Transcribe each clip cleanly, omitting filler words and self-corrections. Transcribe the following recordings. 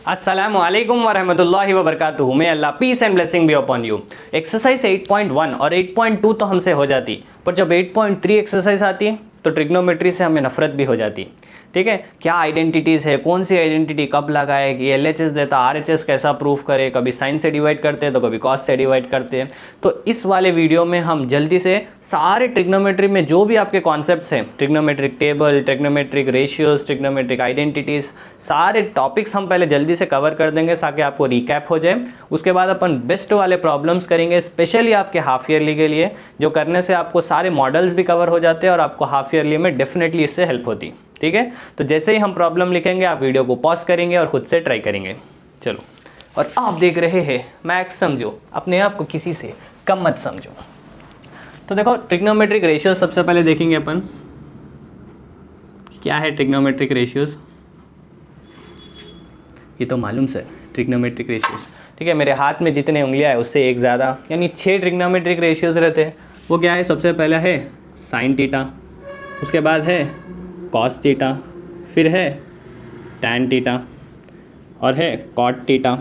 अस्सलामु अलैकुम वरहमतुल्लाहि वबरकातुहू। May Allah peace and blessing be upon you. Exercise 8.1 और 8.2 तो हमसे हो जाती, पर जब 8.3 एक्सरसाइज आती है तो ट्रिग्नोमेट्री से हमें नफरत भी हो जाती। ठीक है, क्या आइडेंटिटीज़ है, कौन सी आइडेंटिटी कब लगाएगी, LHS देता, RHS कैसा प्रूफ करे, कभी साइन से डिवाइड करते हैं तो कभी कॉस से डिवाइड करते हैं। तो इस वाले वीडियो में हम जल्दी से सारे ट्रिग्नोमेट्री में जो भी आपके कॉन्सेप्ट्स हैं, trigonometric table, trigonometric ratios, trigonometric identities, सारे टॉपिक्स हम पहले जल्दी से कवर कर देंगे ताकि आपको रिकैप हो जाए। उसके बाद अपन बेस्ट वाले प्रॉब्लम्स करेंगे स्पेशली आपके हाफ ईयरली के लिए, जो करने से आपको सारे मॉडल्स भी कवर हो जाते हैं और आपको हाफ ईयरली में डेफिनेटली इससे हेल्प होती। ठीक है, तो जैसे ही हम प्रॉब्लम लिखेंगे आप वीडियो को पॉज करेंगे और खुद से ट्राई करेंगे। चलो, और आप देख रहे हैं मैथ्स समझो, अपने आप को किसी से कम मत समझो। तो देखो, ट्रिग्नोमेट्रिक रेशियोज सबसे पहले देखेंगे अपन, क्या है ट्रिग्नोमेट्रिक रेशियोज। ये तो मालूम सर, ट्रिग्नोमेट्रिक रेशियोज। ठीक है, मेरे हाथ में जितने उंगलियां है उससे एक ज़्यादा, यानी 6 ट्रिग्नोमेट्रिक रेशियोज रहते हैं। वो क्या है, सबसे पहला है साइन थीटा, उसके बाद है कॉस थीटा, फिर है टैन थीटा और है कॉट थीटा,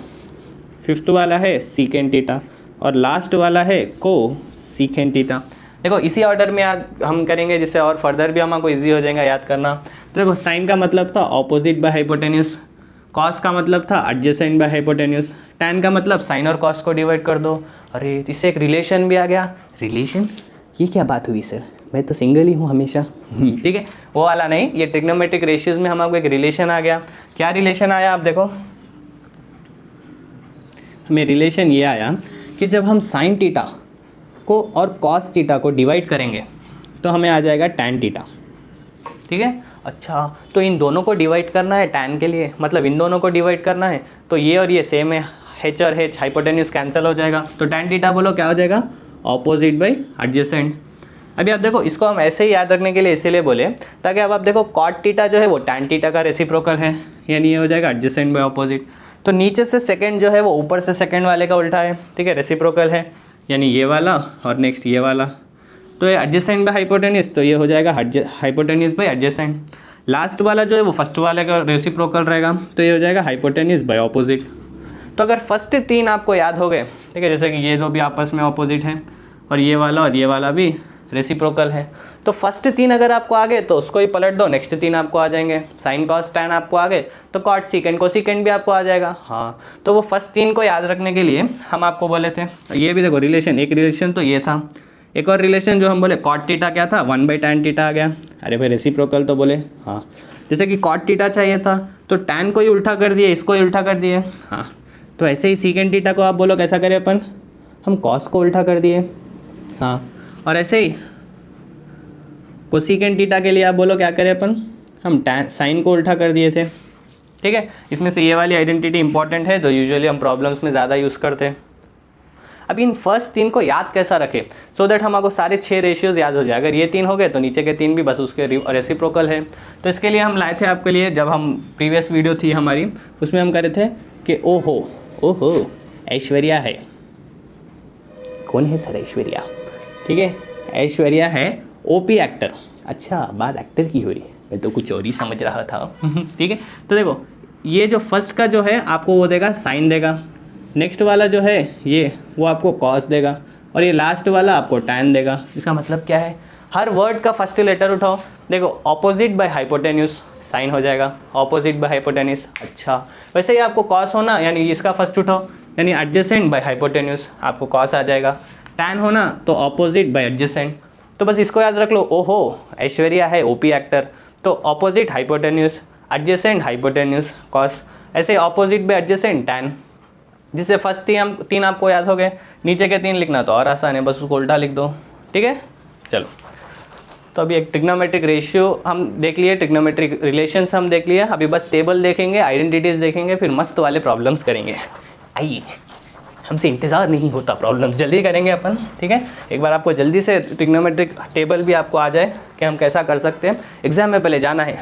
फिफ्थ वाला है सीकेंट थीटा और लास्ट वाला है को सीकेंट थीटा। देखो, इसी ऑर्डर में हम करेंगे जिससे और फर्दर भी हमको इजी हो जाएगा याद करना। तो देखो, साइन का मतलब था ऑपोजिट बाय हाइपोटेन्यूज, कॉस का मतलब था एडजेसेंट बाय हाइपोटेन्यूज, टैन का मतलब साइन और कॉस को डिवाइड कर दो। अरे, इससे एक रिलेशन भी आ गया। रिलेशन, ये क्या बात हुई सर, मैं तो सिंगल ही हूँ हमेशा। ठीक है, वो वाला नहीं, ये ट्रिग्नोमेट्रिक रेशियोज में हमको एक रिलेशन आ गया। क्या रिलेशन आया, आप देखो, हमें रिलेशन ये आया कि जब हम साइन थीटा को और कॉस थीटा को डिवाइड करेंगे तो हमें आ जाएगा टैन थीटा। ठीक है, अच्छा, तो इन दोनों को डिवाइड करना है टैन के लिए, मतलब इन दोनों को डिवाइड करना है, तो ये और ये सेम है, h और h हाइपोटेन्यूज कैंसिल हो जाएगा, तो टैन थीटा बोलो क्या हो जाएगा, ऑपोजिट बाय एडजेसेंट। अभी आप देखो, इसको हम ऐसे ही याद रखने के लिए इसीलिए बोले ताकि अब आप देखो कॉट थीटा जो है वो टैन थीटा का रेसिप्रोकल है, यानी ये हो जाएगा एडजेसेंट बाय ऑपोजिट। तो नीचे से सेकंड जो है वो ऊपर से सेकंड वाले का उल्टा है। ठीक है, रेसिप्रोकल है, यानी ये वाला और नेक्स्ट ये वाला, तो ये एडजेसेंट बाय हाइपोटेन्यूज, तो ये हो जाएगा हाइपोटेन्यूज बाय एडजेसेंट। लास्ट वाला जो है वो फर्स्ट वाले का रेसिप्रोकल रहेगा, तो ये हो जाएगा हाइपोटेन्यूज बाय ऑपोजिट। तो अगर फर्स्ट 3 आपको याद हो गए, ठीक है, जैसे कि ये दो भी आपस में ऑपोजिट हैं और ये वाला भी रेसिप्रोकल है, तो फर्स्ट 3 अगर आपको आ गए तो उसको ही पलट दो, नेक्स्ट 3 आपको आ जाएंगे। साइन कॉस टैन आपको आ गए तो कॉट सीकेंट कोसीकेंट भी आपको आ जाएगा। हाँ, तो वो फर्स्ट 3 को याद रखने के लिए हम आपको बोले थे। ये भी देखो रिलेशन, एक रिलेशन तो ये था, एक और रिलेशन जो हम बोले कॉट थीटा क्या था, 1 बाई टैन थीटा आ गया। अरे भाई, रेसिप्रोकल तो बोले, हाँ, जैसे कि कॉट थीटा चाहिए था तो टैन को ही उल्टा कर दिए, इसको ही उल्टा कर दिए। हाँ, तो ऐसे ही सीकेंट थीटा को आप बोलो कैसा करें अपन, हम कॉस को उल्टा कर दिए। हाँ, और ऐसे ही कोसीकेंट थीटा के लिए आप बोलो क्या करें अपन, हम टैन साइन को उल्टा कर दिए थे। ठीक है, इसमें से ये वाली आइडेंटिटी इंपॉर्टेंट है जो यूजुअली हम प्रॉब्लम्स में ज़्यादा यूज़ करते हैं। अब इन फर्स्ट 3 को याद कैसा रखें, सो दैट हमको सारे 6 रेशियोज याद हो जाए। अगर ये 3 हो गए तो नीचे के 3 भी बस उसके रेसिप्रोकल है। तो इसके लिए हम लाए थे आपके लिए, जब हम प्रीवियस वीडियो थी हमारी उसमें हम करे थे कि ओहो ऐश्वर्या है। कौन है सर ऐश्वर्या? ठीक है, ऐश्वर्या है OP एक्टर। अच्छा, बात एक्टर की हो रही, मैं तो कुछ और ही समझ रहा था। ठीक है, तो देखो, ये जो फर्स्ट का जो है आपको वो देगा साइन देगा, नेक्स्ट वाला जो है ये वो आपको कॉस देगा और ये लास्ट वाला आपको टैन देगा। इसका मतलब क्या है, हर वर्ड का फर्स्ट लेटर उठाओ। देखो, ऑपोजिट बाय हाइपोटेन्यूज साइन हो जाएगा, ऑपोजिट बाय हाइपोटेन्यूज। अच्छा, वैसे ही आपको कॉस होना, यानी इसका फर्स्ट उठाओ, यानी एडजेसेंट बाय हाइपोटेन्यूज, आपको कॉस आ जाएगा। टैन होना तो ऑपोजिट बाय एडजेसेंट, तो बस इसको याद रख लो। ओहो, ऐश्वर्या है OP एक्टर, तो opposite hypotenuse, adjacent hypotenuse cos, ऐसे ऑपोजिट बाय एडजेसेंट टैन। जिससे फर्स्ट 3 आपको याद हो गए, नीचे के 3 लिखना तो और आसान है, बस उसको उल्टा लिख दो। ठीक है, चलो, तो अभी एक ट्रिग्नोमेट्रिक रेशियो हम देख लिए, ट्रिग्नोमेट्रिक रिलेशंस हम देख लिए, अभी बस टेबल देखेंगे, आइडेंटिटीज़ देखेंगे, फिर मस्त वाले प्रॉब्लम्स करेंगे। आइए, हमसे इंतज़ार नहीं होता, प्रॉब्लम्स जल्दी करेंगे अपन। ठीक है, एक बार आपको जल्दी से ट्रिग्नोमेट्रिक टेबल भी आपको आ जाए कि हम कैसा कर सकते हैं। एग्जाम में पहले जाना है,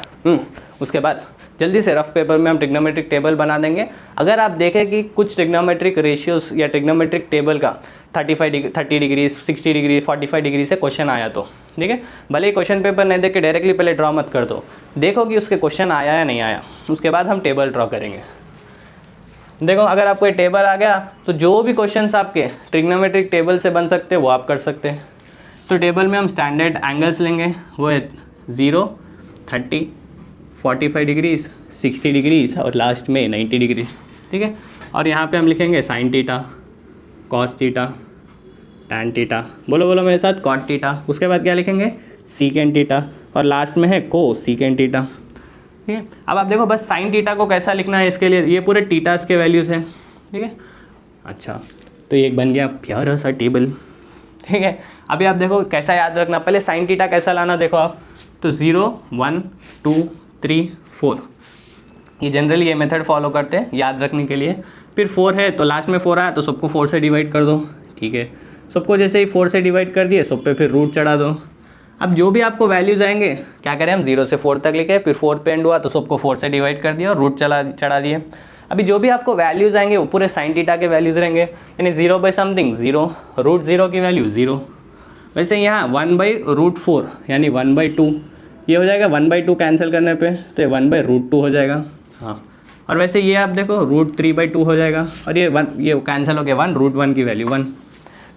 उसके बाद जल्दी से रफ पेपर में हम ट्रिग्नोमेट्रिक टेबल बना देंगे। अगर आप देखें कि कुछ ट्रिग्नोमेट्रिक रेशियोज या ट्रिग्नोमेट्रिक टेबल का 30 डिग्री 60 डिग्री 45 डिग्री से क्वेश्चन आया तो ठीक है, भले ही क्वेश्चन पेपर नहीं देख के डायरेक्टली पहले ड्रॉ मत कर दो, देखो कि उसके क्वेश्चन आया या नहीं आया, उसके बाद हम टेबल ड्रॉ करेंगे। देखो अगर आपको ये टेबल आ गया तो जो भी क्वेश्चंस आपके ट्रिग्नोमेट्रिक टेबल से बन सकते हैं वो आप कर सकते हैं। तो टेबल में हम स्टैंडर्ड एंगल्स लेंगे, वो है 0, 30, 45 डिग्रीज, 60 डिग्रीज और लास्ट में 90 डिग्रीज, ठीक है। और यहाँ पे हम लिखेंगे sine theta, cos theta, tan theta, बोलो मेरे साथ, कॉट थीटा। उसके बाद क्या लिखेंगे, सीकेंट थीटा और लास्ट में है को सीकेंट थीटा, ठीक है। अब आप देखो बस साइन थीटा को कैसा लिखना है, इसके लिए ये पूरे थीटास के वैल्यूज़ हैं, ठीक है। अच्छा तो ये बन गया प्यारा सा टेबल, ठीक है। अभी आप देखो कैसा याद रखना, पहले साइन थीटा कैसा लाना देखो आप, तो 0, 1, 2, 3, 4, ये जनरली ये मेथड फॉलो करते हैं याद रखने के लिए। फिर 4 है तो लास्ट में 4 आया तो सबको 4 से डिवाइड कर दो, ठीक है। सबको जैसे ही 4 से डिवाइड कर दिए सब पे फिर रूट चढ़ा दो। अब जो भी आपको वैल्यूज़ आएंगे क्या करें हम 0 से 4 तक लिखे, फिर 4 पे एंड हुआ तो सबको 4 से डिवाइड कर दिया और रूट चढ़ा दिए। अभी जो भी आपको वैल्यूज़ आएंगे वो पूरे साइन थीटा के वैल्यूज़ रहेंगे, यानी 0 बाई समथिंग 0, रूट 0 की वैल्यू 0। वैसे यहाँ 1/√4 यानी 1/2, ये हो जाएगा 1/2 कैंसिल करने पे तो ये 1/√2 हो जाएगा, हाँ। और वैसे ये आप देखो √3/2 हो जाएगा और ये कैंसिल हो गया 1, √1 की वैल्यू 1।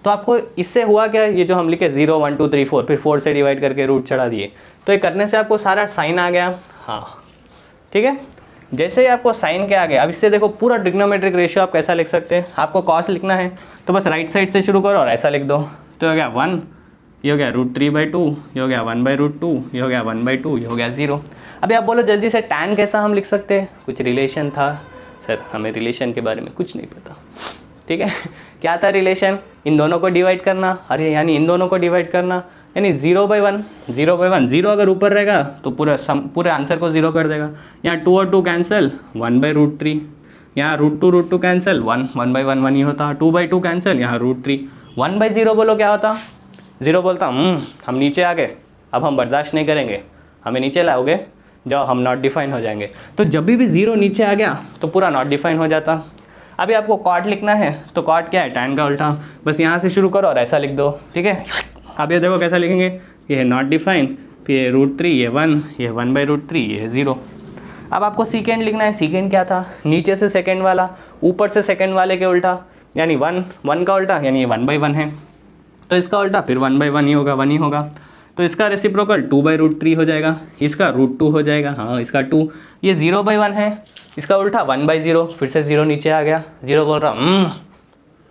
तो आपको इससे हुआ क्या, ये जो हम लिखे 0, 1, 2, 3, 4 फिर 4 से डिवाइड करके रूट चढ़ा दिए, तो ये करने से आपको सारा साइन आ गया, हाँ ठीक है। जैसे ही आपको साइन क्या आ गया, अब इससे देखो पूरा ट्रिग्नोमेट्रिक रेशियो आप कैसा लिख सकते हैं। आपको कॉस लिखना है तो बस राइट साइड से शुरू करो और ऐसा लिख दो, तो हो गया 1, ये हो गया √3/2, ये हो गया 1/√2, ये हो गया 1/2, ये हो गया 0। अभी आप बोलो जल्दी से टैन कैसा हम लिख सकते हैं, कुछ रिलेशन था सर, हमें रिलेशन के बारे में कुछ नहीं पता, ठीक है। क्या था रिलेशन, इन दोनों को डिवाइड करना, अरे यानी इन दोनों को डिवाइड करना, यानी 0/1, 0/1, 0 अगर ऊपर रहेगा तो पूरे आंसर को 0 कर देगा। यहाँ 2 और 2 कैंसिल, 1/√3, यहाँ √2 कैंसिल, 1/1 1 ही होता, 2/2 कैंसिल, यहाँ √3, 1/0 बोलो क्या होता, 0 बोलता हम नीचे आ गए, अब हम बर्दाश्त नहीं करेंगे, हमें नीचे लाओगे, जाओ हम नॉट डिफाइन हो जाएंगे। तो जब भी 0 नीचे आ गया तो पूरा नॉट डिफाइन हो जाता। अभी आपको कॉट लिखना है तो कॉट क्या है, टैन का उल्टा, बस यहाँ से शुरू करो और ऐसा लिख दो, ठीक है। अब ये देखो कैसा लिखेंगे, ये है नॉट डिफाइन, फिर √3, ये 1, ये 1/√3, ये 0। अब आपको सीकेंड लिखना है, सीकेंड क्या था, नीचे से सेकेंड वाला, ऊपर से सेकेंड वाले के उल्टा, यानी 1 का उल्टा, यानी ये 1/1 है तो इसका उल्टा फिर 1/1 ही होगा, 1 ही होगा। तो इसका रेसिप्रोकल 2/√3 हो जाएगा, इसका √2 हो जाएगा, हाँ इसका 2, ये 0/1 है, इसका उल्टा 1/0, फिर से 0 नीचे आ गया, 0 बोल रहा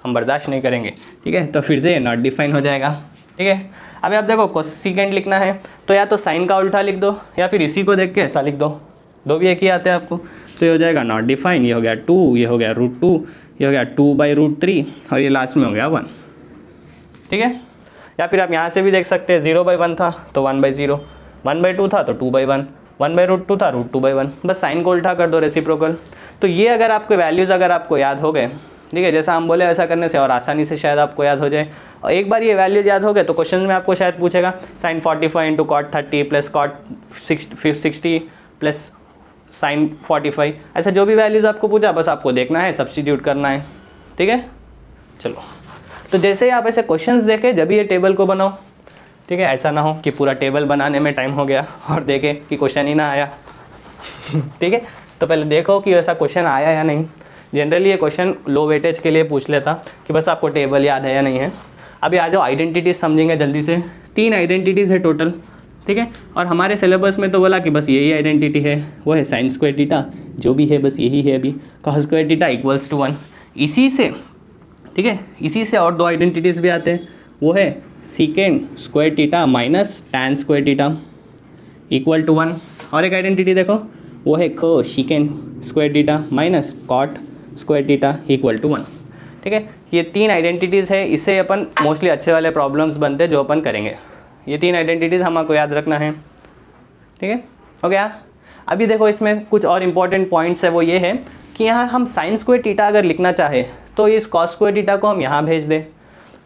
हम बर्दाश्त नहीं करेंगे, ठीक है। तो फिर से नॉट डिफाइन हो जाएगा, ठीक है। अभी आप देखो कोसेकेंड लिखना है तो या तो साइन का उल्टा लिख दो या फिर इसी को देख के ऐसा लिख दो, दो भी एक ही आते हैं आपको। तो ये हो जाएगा नॉट डिफाइन, ये हो गया 2, ये हो गया √2, ये हो गया 2/√3 और ये लास्ट में हो गया 1, ठीक है। या फिर आप यहाँ से भी देख सकते हैं, 0/1 था तो 1/0, 1/2 था तो 2/1, 1/√2 था √2/1, बस साइन को उल्टा कर दो रेसिप्रोकल। तो ये अगर आपके वैल्यूज़ अगर आपको याद हो गए, ठीक है, जैसा हम बोले वैसा करने से और आसानी से शायद आपको याद हो जाए। और एक बार ये वैल्यूज याद हो गए तो क्वेश्चन में आपको शायद पूछेगा sin 45 × cot 30 + cot 60 plus sin 45, ऐसा जो भी वैल्यूज़ आपको पूछा बस आपको देखना है, सब्स्टिट्यूट करना है, ठीक है। चलो तो जैसे ही आप ऐसे क्वेश्चंस देखें जब भी ये टेबल को बनाओ, ठीक है, ऐसा ना हो कि पूरा टेबल बनाने में टाइम हो गया और देखें कि क्वेश्चन ही ना आया, ठीक है। तो पहले देखो कि ऐसा क्वेश्चन आया या नहीं। जनरली ये क्वेश्चन लो वेटेज के लिए पूछ लेता कि बस आपको टेबल याद है या नहीं है। अभी आ जाओ आइडेंटिटीज समझेंगे जल्दी से। 3 आइडेंटिटीज़ है टोटल, ठीक है। और हमारे सिलेबस में तो बोला कि बस यही आइडेंटिटी है, वो है sin स्क्वायर थीटा, जो भी है बस यही है अभी, cos स्क्वायर थीटा = 1। इसी से, ठीक है, इसी से और 2 आइडेंटिटीज़ भी आते हैं, वो है secant square theta minus tan square theta = 1। और एक आइडेंटिटी देखो, वो है cosecant square theta minus cot square theta = 1, ठीक है। ये 3 आइडेंटिटीज़ है, इससे अपन मोस्टली अच्छे वाले प्रॉब्लम्स बनते हैं जो अपन करेंगे। ये 3 आइडेंटिटीज़ हमको याद रखना है, ठीक है, हो गया। अभी देखो इसमें कुछ और इम्पॉर्टेंट पॉइंट्स है, वो ये है कि यहाँ हम sin स्क्वायर थीटा अगर लिखना चाहे तो इस cos स्क्वायर थीटा को हम यहाँ भेज दें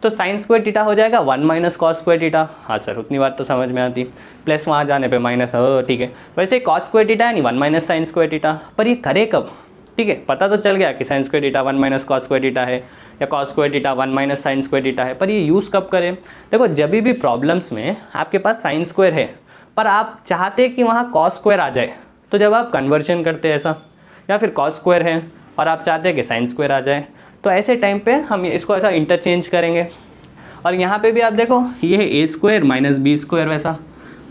तो sin स्क्वायर थीटा हो जाएगा 1 - cos स्क्वायर थीटा। हाँ सर उतनी बात तो समझ में आती, प्लस वहाँ जाने पे माइनस, ठीक है। वैसे cos स्क्वायर थीटा यानी 1 - sin स्क्वायर थीटा, पर ये करे कब, ठीक है। पता तो चल गया कि sin square theta 1 - cos square theta है या cos square theta 1 - sin square theta है, पर ये यूज़ कब करें। देखो जब भी प्रॉब्लम्स में आपके पास sin स्क्वायर है पर आप चाहते कि वहाँ cos स्क्वायर आ जाए, तो जब आप कन्वर्जन करते हैं ऐसा, या फिर cos स्क्वायर है और आप चाहते हैं कि साइन स्क्वायर आ जाए, तो ऐसे टाइम पे हम इसको ऐसा इंटरचेंज करेंगे। और यहाँ पे भी आप देखो ये है ए स्क्वायर माइनस बी स्क्वायर वैसा,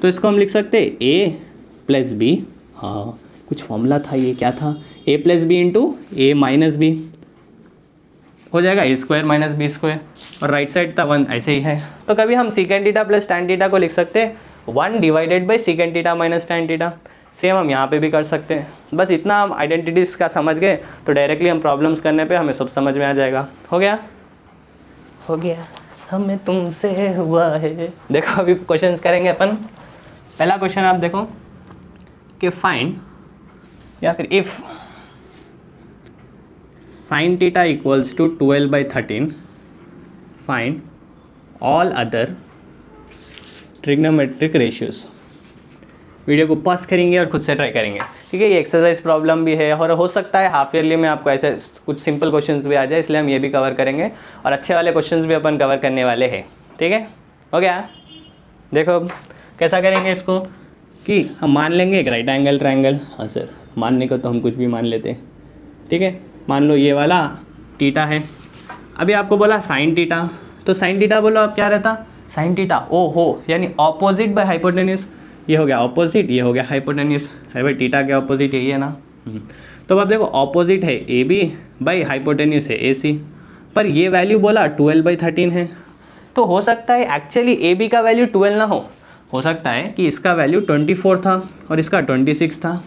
तो इसको हम लिख सकते हैं ए प्लस बी, हाँ कुछ फॉर्मूला था, ये क्या था, ए प्लस बी इंटू ए माइनस बी हो जाएगा ए स्क्वायर माइनस बी स्क्वायर, और राइट साइड था 1, ऐसे ही है। तो कभी हम secant theta plus tan theta को लिख सकते हैं 1 divided by secant theta minus tan theta. Same हम यहाँ पे भी कर सकते हैं। बस इतना हम आइडेंटिटीज़ का समझ गए तो डायरेक्टली हम प्रॉब्लम्स करने पे हमें सब समझ में आ जाएगा। हो गया हमें तुमसे हुआ है। देखो अभी क्वेश्चंस करेंगे अपन। पहला क्वेश्चन आप देखो कि फाइंड या फिर if sin theta equals to 12/13 find all other trigonometric ratios। Video को पॉज करेंगे और खुद से ट्राई करेंगे, ठीक है। ये एक्सरसाइज प्रॉब्लम भी है और हो सकता है हाफ ईयरली में आपको ऐसे कुछ सिंपल क्वेश्चंस भी आ जाए, इसलिए हम ये भी कवर करेंगे और अच्छे वाले क्वेश्चंस भी अपन कवर करने वाले हैं, ठीक है। हो गया, देखो कैसा करेंगे इसको कि हम मान लेंगे एक राइट एंगल ट्रायंगल। हाँ सर, मानने को तो हम कुछ भी मान लेते हैं, ठीक है। मान लो ये वाला टीटा है। अभी आपको बोला साइन टीटा, तो साइन टीटा बोलो अब क्या रहता, साइन टीटा ओ हो यानी ऑपोजिट बाय हाइपोटेन्यूज। ये हो गया ऑपोजिट, ये हो गया हाइपोटेन्यूज है भाई, टीटा के ऑपोजिट यही है ना। तो अब देखो ऑपोजिट है ए बी बाई हाइपोटेन्यूज है ए सी, पर ये वैल्यू बोला 12/13 है। तो हो सकता है एक्चुअली ए बी का वैल्यू 12 ना हो सकता है कि इसका वैल्यू 24 था और इसका 26 था,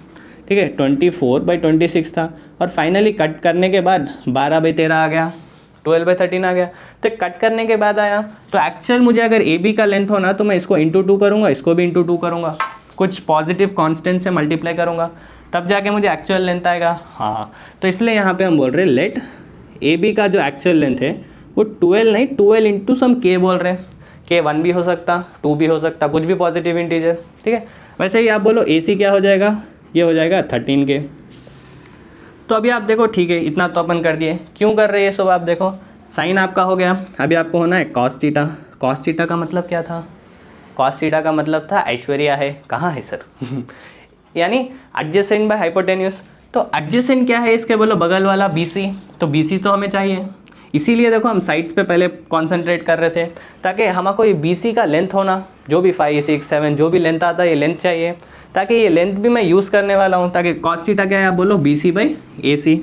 ठीक है। 24/26 था और फाइनली कट करने के बाद 12/13 आ गया, 12/13 आ गया। तो कट करने के बाद आया, तो एक्चुअल मुझे अगर ए बी का लेंथ होना तो मैं इसको इंटू 2 करूँगा, इसको भी इंटू 2 करूँगा, कुछ पॉजिटिव कांस्टेंट से मल्टीप्लाई करूँगा, तब जाके मुझे एक्चुअल लेंथ आएगा। हाँ, तो इसलिए यहाँ पे हम बोल रहे हैं लेट ए बी का जो एक्चुअल लेंथ है वो 12 नहीं 12 इंटू सम के बोल रहे हैं। के 1 भी हो सकता, 2 भी हो सकता, कुछ भी पॉजिटिव इंटीजर, ठीक है। वैसे ही आप बोलो ए सी क्या हो जाएगा, ये हो जाएगा 13 के। तो अभी आप देखो ठीक है, इतना तो अपन कर दिए, क्यों कर रहे हैं सब आप देखो। साइन आपका हो गया, अभी आपको होना है कॉस थीटा। कॉस थीटा का मतलब क्या था, कॉस थीटा का मतलब था ऐश्वर्या है, कहाँ है सर यानी एडजेसेंट बाय हाइपोटेन्यूज। तो एडजेसेंट क्या है इसके, बोलो बगल वाला BC, तो BC तो हमें चाहिए, इसीलिए देखो हम साइड्स पे पहले कॉन्सेंट्रेट कर रहे थे ताकि हमको ये BC का लेंथ होना, जो भी 5, 6, 7 जो भी लेंथ आता है ये लेंथ चाहिए, ताकि ये लेंथ भी मैं यूज़ करने वाला हूँ, ताकि कॉस थीटा क्या है आप बोलो BC/AC।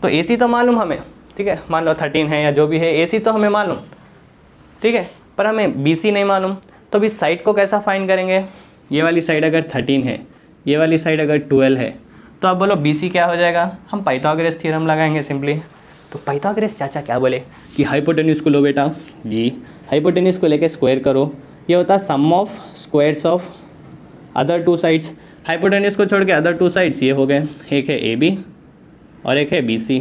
तो AC तो मालूम हमें, ठीक है, मान लो 13 है या जो भी है, AC तो हमें मालूम, ठीक है, पर हमें BC नहीं मालूम। तो अभी साइड को कैसा फाइंड करेंगे, ये वाली साइड अगर 13 है, ये वाली साइड अगर 12 है, तो आप बोलो BC क्या हो जाएगा, हम पाइथागोरस थ्योरम लगाएंगे सिंपली। तो पाइथागोरस चाचा क्या बोले कि हाइपोटेन्यूज को लो बेटा जी, हाइपोटेन्यूज को लेके स्क्वायर करो, ये होता है sum of squares of other 2 sides. Hypotenuse को छोड़ के अदर 2 साइड्स ये हो गए, एक है AB और एक है BC,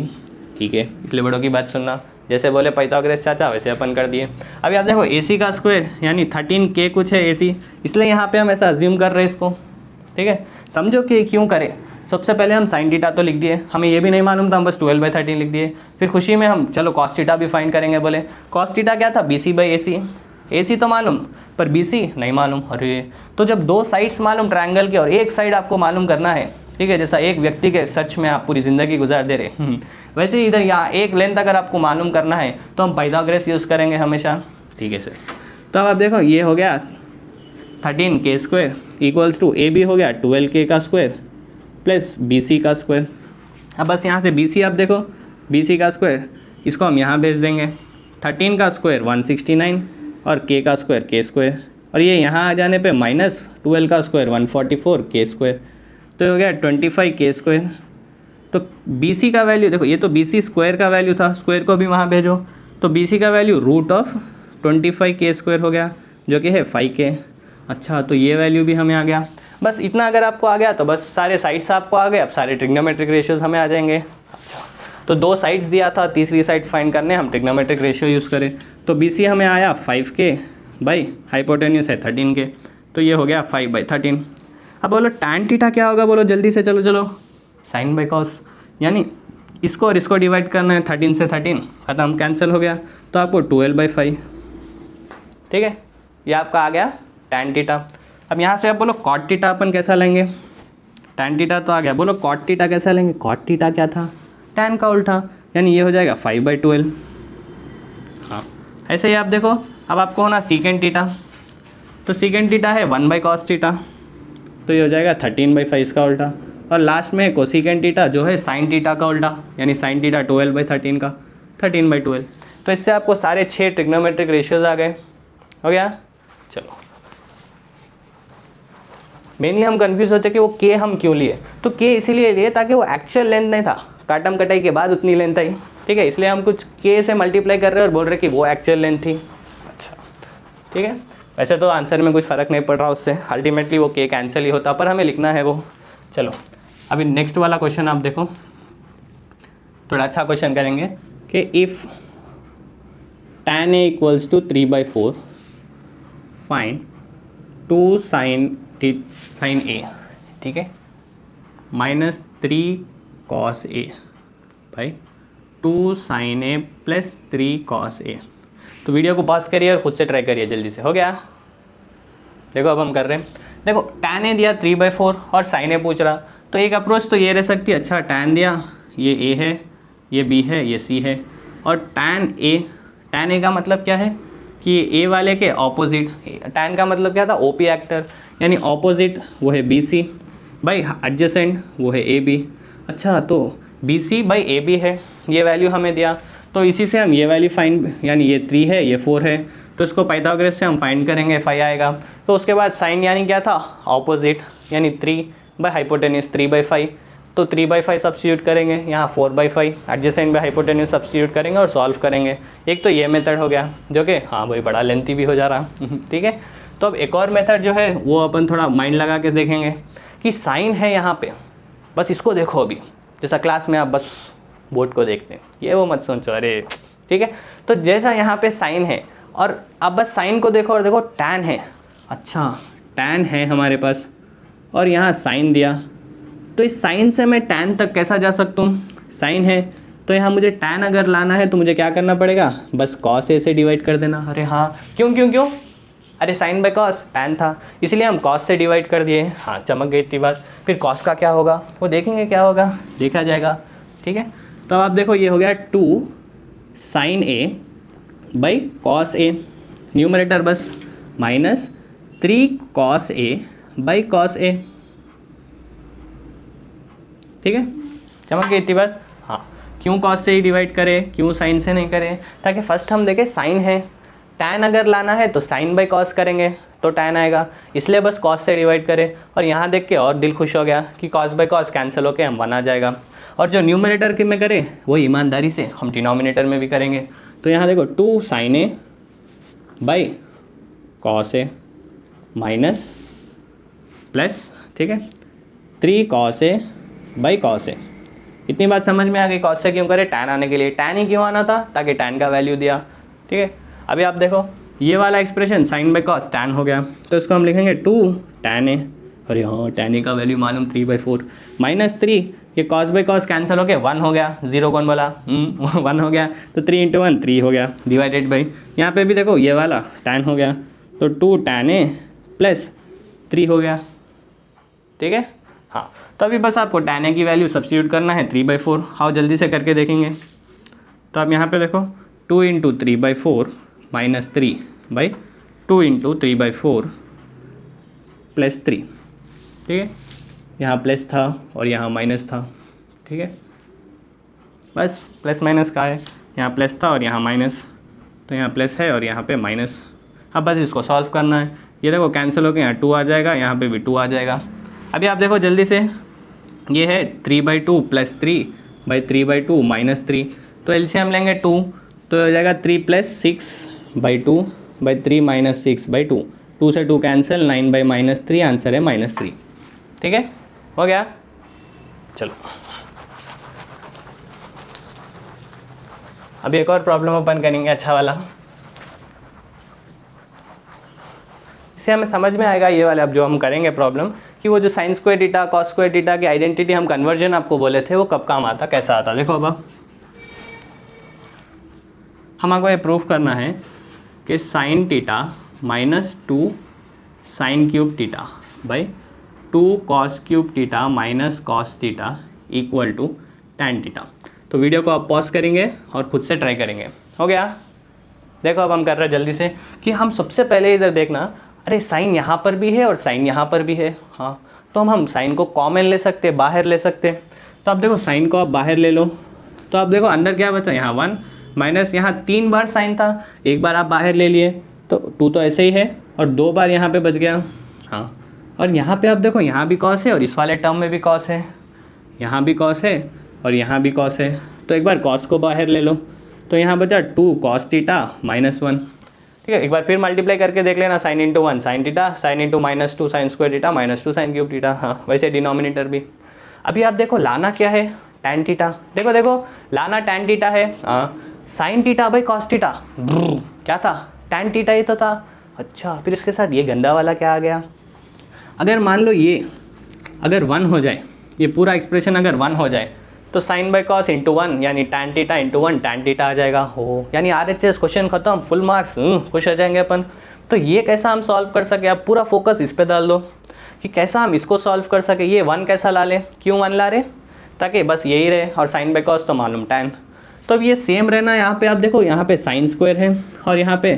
ठीक है। इसलिए बड़ों की बात सुनना, जैसे बोले पाइथागोरस चाचा वैसे अपन कर दिए। अभी आप देखो AC का स्क्वायर यानी 13K कुछ है AC, इसलिए यहाँ पे हम ऐसा अज्यूम कर रहे हैं इसको, ठीक है। समझो कि क्यों करें, सबसे पहले हम साइन थीटा तो लिख दिए, हमें ये भी नहीं मालूम था, हम बस 12/13 लिख दिए। फिर खुशी में हम चलो कॉस थीटा भी फाइंड करेंगे, बोले कॉस थीटा क्या था BC/AC, AC तो मालूम पर BC नहीं मालूम। अरे तो जब 2 साइड्स मालूम ट्रायंगल के और एक साइड आपको मालूम करना है, ठीक है, जैसा एक व्यक्ति के सच में आप पूरी ज़िंदगी गुजार दे रहे वैसे ही इधर यहाँ एक लेंथ अगर आपको मालूम करना है तो हम पाइथागोरस यूज़ करेंगे हमेशा, ठीक है सर। तो अब आप देखो ये हो गया 13K² इक्वल्स टू AB हो गया 12K का स्क्वायर प्लस BC का स्क्वायर। अब बस यहाँ से BC आप देखो, BC का स्क्वायर इसको हम यहाँ भेज देंगे, 13 का स्क्वायर 169 और K का स्क्वायर K², और ये यहाँ आ जाने पे माइनस 12 का स्क्वायर 144 K², तो हो गया 25K²। तो BC का वैल्यू देखो, ये तो BC स्क्वायर का वैल्यू था, स्क्वायर को भी वहाँ भेजो, तो BC का वैल्यू √25K² हो गया, जो कि है 5K। अच्छा, तो ये वैल्यू भी हमें आ गया। बस इतना अगर आपको आ गया तो बस सारे साइड्स आपको आ गए, अब सारे ट्रिग्नोमेट्रिक रेशियोज हमें आ जाएंगे। अच्छा, तो 2 साइड्स दिया था, तीसरी साइड फाइंड करने हम ट्रिग्नोमेट्रिक रेशियो यूज़ करें, तो BC हमें आया 5K बाई हाइपोटेन्यूज है 13K, तो ये हो गया 5/13। अब बोलो tan थीटा क्या होगा, बोलो जल्दी से, चलो साइन बाई कॉस, यानी इसको और इसको डिवाइड करना है, 13 से 13 खत्म, कैंसिल हो गया, तो आपको 12/5, ठीक है, ये आपका आ गया tan थीटा। अब यहाँ से आप बोलो cot थीटा अपन कैसा लेंगे, tan थीटा तो आ गया, बोलो cot थीटा कैसा लेंगे, cot थीटा क्या था, tan का उल्टा, यानी ये हो जाएगा 5/12। हाँ, ऐसे ही आप देखो, अब आपको होना सीकेंड थीटा, तो सीकेंड थीटा है 1/cos थीटा, तो ये हो जाएगा 13/5 इसका उल्टा। और लास्ट में कोसिकेंड थीटा जो है साइन थीटा का उल्टा, यानी साइन थीटा 12/13 का 13/12। तो इससे आपको सारे 6 ट्रिग्नोमेट्रिक रेशियोज आ गए। हो गया। चलो, मेनली हम कंफ्यूज होते कि वो के हम क्यों लिए, तो के इसीलिए लिए ताकि वो एक्चुअल लेंथ नहीं था, काटम कटाई के बाद उतनी लेंथ आई, ठीक है, इसलिए हम कुछ के से मल्टीप्लाई कर रहे हैं और बोल रहे कि वो एक्चुअल लेंथ थी। अच्छा, ठीक है, वैसे तो आंसर में कुछ फ़र्क नहीं पड़ रहा उससे, अल्टीमेटली वो के कैंसिल ही होता, पर हमें लिखना है वो। चलो, अभी नेक्स्ट वाला क्वेश्चन आप देखो, थोड़ा अच्छा क्वेश्चन करेंगे कि if tan a equals to 3/4 find 2 sin a, ठीक है, -3 cos a भाई 2 sin a plus 3 cos a। तो वीडियो को पॉज करिए और खुद से ट्राई करिए जल्दी से। हो गया? देखो अब हम कर रहे हैं, देखो tan a दिया 3/4 और sin a पूछ रहा, तो एक अप्रोच तो ये रह सकती है, अच्छा tan दिया, ये a है, ये b है, ये c है, और tan a का मतलब क्या है कि a वाले के ऑपोजिट, tan का मतलब क्या था, OP एक्टर, यानी ऑपोजिट वो है BC बाई एडजेसेंट वो है AB। अच्छा, तो BC बाई AB है, ये वैल्यू हमें दिया, तो इसी से हम ये वैल्यू फाइंड, यानी ये 3 है, ये 4 है, तो इसको पाइथागोरस से हम फाइंड करेंगे, 5 आएगा। तो उसके बाद साइन यानी क्या था, ऑपोजिट, यानी 3 बाई हाइपोटेन्यूज 3/5, तो 3/5 सब्स्टिट्यूट करेंगे, यहाँ 4/5 एडजेसेंट बाई हाइपोटेन्यूज सब्स्टिट्यूट करेंगे और सॉल्व करेंगे। एक तो ये मेथड हो गया जो कि हाँ भाई बड़ा लेंथी भी हो जा रहा ठीक है। तो अब एक और मेथड जो है वो अपन थोड़ा माइंड लगा के देखेंगे कि साइन है यहाँ पे, बस इसको देखो अभी, जैसा क्लास में आप बस बोर्ड को देखते हैं, ये वो मत सोचो, अरे ठीक है। तो जैसा यहाँ पे साइन है और आप बस साइन को देखो और देखो टैन है, अच्छा टैन है हमारे पास और यहाँ साइन दिया, तो इस साइन से मैं टैन तक कैसा जा सकता हूँ, साइन है तो यहाँ मुझे टैन अगर लाना है तो मुझे क्या करना पड़ेगा, बस कॉस ए से डिवाइड कर देना। अरे हाँ, क्यों क्यों क्यों, अरे साइन बाय कॉस टैन था, इसलिए हम कॉस से डिवाइड कर दिए। हाँ, चमक गई इतनी बात। फिर कॉस का क्या होगा वो देखेंगे, क्या होगा देखा जाएगा, ठीक है। तो अब आप देखो ये हो गया 2 sine A by cos A, numerator बस -3 cos A by cos A, ठीक है, चमक गई इतनी बात। हाँ, क्यों कॉस से ही डिवाइड करें, क्यों साइन से नहीं करें, ताकि फर्स्ट हम देखें साइन है, टैन अगर लाना है तो साइन बाई कॉस करेंगे तो टैन आएगा, इसलिए बस कॉस से डिवाइड करें। और यहाँ देख के और दिल खुश हो गया कि कॉस बाई कॉस कैंसिल होके हम 1 आ जाएगा। और जो न्यूमरेटर के में करें वो ईमानदारी से हम डिनोमिनेटर में भी करेंगे। तो यहाँ देखो 2 sine A by cos A minus plus, ठीक है, 3 cos A by cos A. इतनी बात समझ में आ गई, कॉस से क्यों करे, टैन आने के लिए, टैन ही क्यों आना था, ताकि टैन का वैल्यू दिया, ठीक है। अभी आप देखो ये वाला expression sine by cos tan हो गया, तो इसको हम लिखेंगे 2 टैन ए, अरे हाँ टैन ए का वैल्यू मालूम 3/4 -3, ये कॉस बाई कॉस कैंसिल हो गया 1 हो गया, 0 कौन बोला 1 हो गया, तो 3 × 1 3 हो गया, डिवाइडेड बाई यहाँ पे भी देखो ये वाला टैन हो गया, तो 2 टैन ए प्लस 3 हो गया, ठीक है। हाँ, तो अभी बस आपको टैन ए की वैल्यू सब्स्टिट्यूट करना है 3/4। आओ जल्दी से करके देखेंगे। तो अब यहाँ पे देखो 2 × 3/4 -3 बाई 2 × 3/4 प्लस 3, ठीक है, यहाँ प्लस था और यहाँ माइनस था, ठीक है, बस प्लस माइनस का है, यहाँ प्लस था और यहाँ माइनस, तो यहाँ प्लस है और यहाँ पे माइनस। अब बस इसको सॉल्व करना है, ये देखो कैंसिल होकर यहाँ 2 आ जाएगा, यहाँ पे भी 2 आ जाएगा। अभी आप देखो जल्दी से, ये है 3/2 प्लस 3 बाई 3/2 -3, तो एलसीएम लेंगे 2, तो हो जाएगा 3 + 6/2 बाई 3 - 6/2, 2 से 2 कैंसिल, 9 बाई -3, आंसर है -3, ठीक है, हो गया। चलो अभी एक और प्रॉब्लम ओपन करेंगे, अच्छा वाला, इससे हमें समझ में आएगा ये वाला अब जो हम करेंगे प्रॉब्लम, कि वो जो sign square theta cos square theta की आइडेंटिटी हम कन्वर्जन आपको बोले थे वो कब काम आता, कैसा आता। देखो अब हमको ये प्रूफ करना है कि sine theta -2 sine cube theta by 2 cos cube theta minus cos theta equal to tan theta. तो वीडियो को आप पॉज करेंगे और खुद से ट्राई करेंगे। हो गया? देखो अब हम कर रहे हैं जल्दी से कि हम सबसे पहले इधर देखना, अरे साइन यहाँ पर भी है और साइन यहाँ पर भी है। हाँ, तो हम साइन को कॉमन ले सकते, बाहर ले सकते। तो अब देखो साइन को आप बाहर ले लो, तो अब देखो अंदर क्या बचा, यहाँ 1 माइनस यहाँ 3 बार साइन था, एक बार आप बाहर ले लिए तो 2 तो ऐसे ही है और 2 बार यहाँ पे बच गया। हाँ, और यहाँ पे आप देखो यहाँ भी कॉस है और इस वाले टर्म में भी कॉस है, यहाँ भी कॉस है और यहाँ भी कॉस है। तो एक बार कॉस को बाहर ले लो, तो यहाँ बचा 2 cos थीटा माइनस 1। ठीक है, एक बार फिर मल्टीप्लाई करके देख लेना, sine into 1 sine theta, sine into minus 2 sign square theta, minus 2 sine cube theta. हाँ, वैसे डिनोमिनेटर भी। अभी आप देखो लाना क्या है, tan थीटा। देखो देखो लाना tan थीटा है। Sine theta by cos theta, क्या था, tan थीटा ही तो था। अच्छा, फिर इसके साथ ये गंदा वाला क्या आ गया। अगर मान लो ये अगर 1 हो जाए, ये पूरा एक्सप्रेशन अगर 1 हो जाए तो साइन बाई कॉस इंटू 1 यानी tan theta into 1 tan theta आ जाएगा। हो, यानी RHS क्वेश्चन खत्म, फुल मार्क्स, खुश हो जाएंगे अपन। तो ये कैसा हम सॉल्व कर सके, आप पूरा फोकस इस पे डाल दो कि कैसा हम इसको सॉल्व कर सके। ये 1 कैसा ला ले, क्यों 1 ला रहे, ताकि बस यही रहे, और साइन बाई कॉस तो मालूम tan। तो अब ये सेम रहना, यहाँ पे आप देखो यहाँ पे साइन स्क्वायर है और यहाँ पे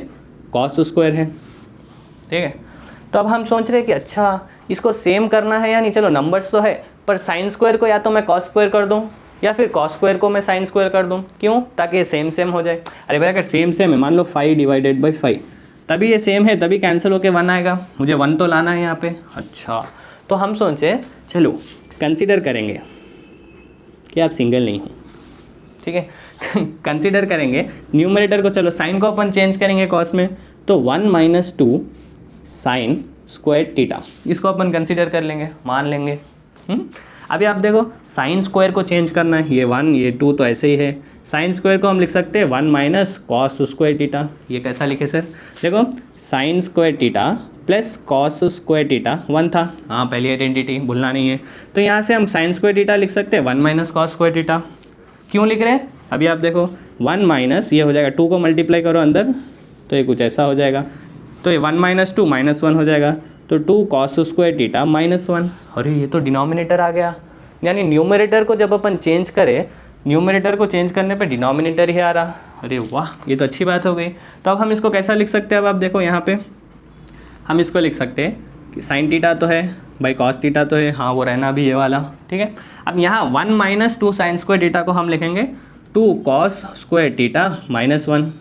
कॉस स्क्वायर है। ठीक है, तो अब हम सोच रहे हैं कि अच्छा इसको सेम करना है या नहीं। चलो नंबर्स तो है, पर साइन स्क्वायर को या तो मैं कॉस स्क्वायर कर दूँ या फिर कॉस स्क्वायर को मैं साइन स्क्वायर कर दूँ। क्यों, ताकि ये सेम सेम हो जाए। अरे भाई अगर सेम सेम है, मान लो 5 डिवाइडेड बाई 5, तभी ये सेम है, तभी कैंसिल होके 1 आएगा। मुझे 1 तो लाना है यहाँ पे। अच्छा, तो हम सोचे चलो कंसिडर करेंगे कि आप सिंगल नहीं हो। ठीक है, कंसिडर करेंगे न्यूमरेटर को। चलो साइन को अपन चेंज करेंगे कॉस में, तो 1 माइनस 2 साइन स्क्वायर थीटा, इसको अपन कंसिडर कर लेंगे, मान लेंगे। अभी आप देखो साइन स्क्वायर को चेंज करना है, ये 1 ये 2 तो ऐसे ही है। साइन स्क्वायर को हम लिख सकते हैं 1 माइनस कॉस स्क्वायर थीटा। ये कैसा लिखे सर, देखो sign square theta plus cos square theta 1 था। हाँ, पहली आइडेंटिटी भूलना नहीं है। तो यहाँ से हम साइन स्क्वायर थीटा लिख सकते हैं 1 माइनस कॉस स्क्वायर थीटा। क्यों लिख रहे हैं, अभी आप देखो 1 माइनस ये हो जाएगा, 2 को मल्टीप्लाई करो अंदर तो ये कुछ ऐसा हो जाएगा। तो ये 1 माइनस 2 माइनस 1 हो जाएगा, तो 2 कॉस स्क्वायर थीटा माइनस 1। अरे ये तो डिनोमिनेटर आ गया, यानी न्यूमरेटर को जब अपन चेंज करें, न्यूमरेटर को चेंज करने पे डिनोमिनेटर ही आ रहा। अरे वाह, ये तो अच्छी बात हो गई। तो अब हम इसको कैसा लिख सकते हैं, अब आप देखो यहाँ पे हम इसको लिख सकते हैं कि साइन थीटा तो है बाई कॉस थीटा तो है, हाँ वो रहना भी ये वाला। ठीक है, अब यहाँ 1 माइनस 2 साइन स्क्वायर थीटा को हम लिखेंगे 2 cos square theta minus 1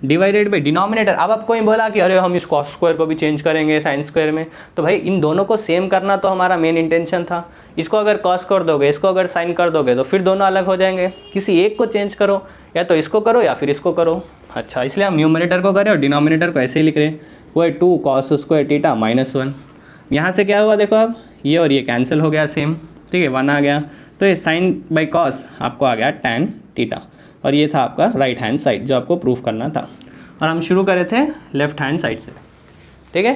divided by denominator. अब आपको ही बोला कि अरे हम इस कॉस स्क्वायर को भी चेंज करेंगे साइन स्क्वायर में, तो भाई इन दोनों को सेम करना तो हमारा मेन इंटेंशन था। इसको अगर कॉस कर दोगे, इसको अगर साइन कर दोगे तो फिर दोनों अलग हो जाएंगे। किसी एक को चेंज करो, या तो इसको करो या फिर इसको करो। अच्छा, इसलिए हम न्यूमरेटर को करें और डिनोमिनेटर को ऐसे ही लिख रहे हैं, वो है 2 कॉस स्क्वायर थीटा माइनस 1। यहाँ से क्या हुआ देखो, अब ये और ये कैंसिल हो गया सेम। ठीक है, 1 आ गया, तो ये साइन बाई कॉस आपको आ गया tan थीटा, और ये था आपका राइट हैंड साइड जो आपको प्रूफ करना था। और हम शुरू करे थे लेफ्ट हैंड साइड से। ठीक है,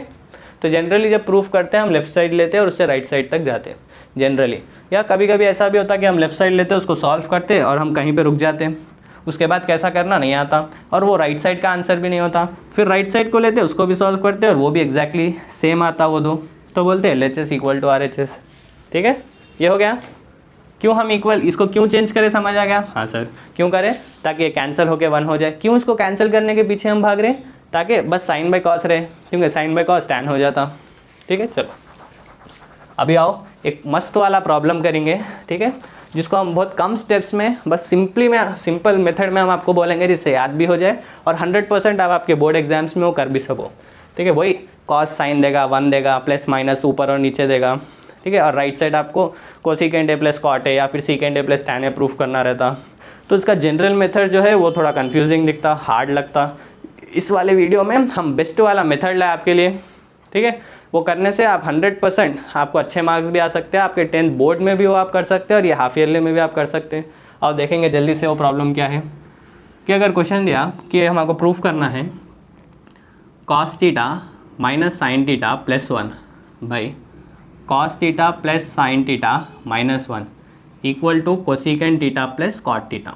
तो जनरली जब प्रूफ करते हैं हम लेफ्ट साइड लेते हैं और उससे राइट साइड तक जाते हैं जनरली, या कभी कभी ऐसा भी होता है कि हम लेफ्ट साइड लेते हैं, उसको सॉल्व करते हैं और हम कहीं पे रुक जाते हैं, उसके बाद कैसा करना नहीं आता और वो राइट साइड का आंसर भी नहीं होता। फिर राइट साइड को लेते हैं, उसको भी सॉल्व करते हैं और वो भी एग्जैक्टली सेम आता वो दो, तो बोलते हैं LHS इक्वल टू RHS। ठीक है, ये हो गया। क्यों हम इक्वल, इसको क्यों चेंज करें, समझ आ गया। हाँ सर, क्यों करें, ताकि ये कैंसिल होके 1 हो जाए। क्यों इसको कैंसिल करने के पीछे हम भाग रहे, ताकि बस साइन बाई कॉस रहे, क्योंकि साइन बाई कॉस tan हो जाता। ठीक है, चलो अभी आओ एक मस्त वाला प्रॉब्लम करेंगे। ठीक है, जिसको हम बहुत कम स्टेप्स में बस सिंपल मेथड में हम आपको बोलेंगे, जिससे याद भी हो जाए और 100% आप आपके बोर्ड एग्जाम्स में वो कर भी सको। ठीक है, वही कॉस साइन देगा, 1 देगा, प्लस माइनस ऊपर और नीचे देगा। ठीक है, और राइट साइड आपको cosecant A plus cot A या फिर secant A plus tan A proof करना रहता। तो इसका जनरल मेथड जो है वो थोड़ा कंफ्यूजिंग दिखता, हार्ड लगता। इस वाले वीडियो में हम बेस्ट वाला मेथड लाए आपके लिए। ठीक है, वो करने से आप 100% आपको अच्छे मार्क्स भी आ सकते हैं, आपके 10th बोर्ड में भी वो आप कर सकते हैं और ये हाफ ईयरली में भी आप कर सकते हैं। और देखेंगे जल्दी से वो प्रॉब्लम क्या है कि अगर क्वेश्चन दिया कि हमको प्रूफ करना है cos theta minus sine theta plus 1 by cos theta plus sine theta minus 1 equal to cosecant theta plus cot theta.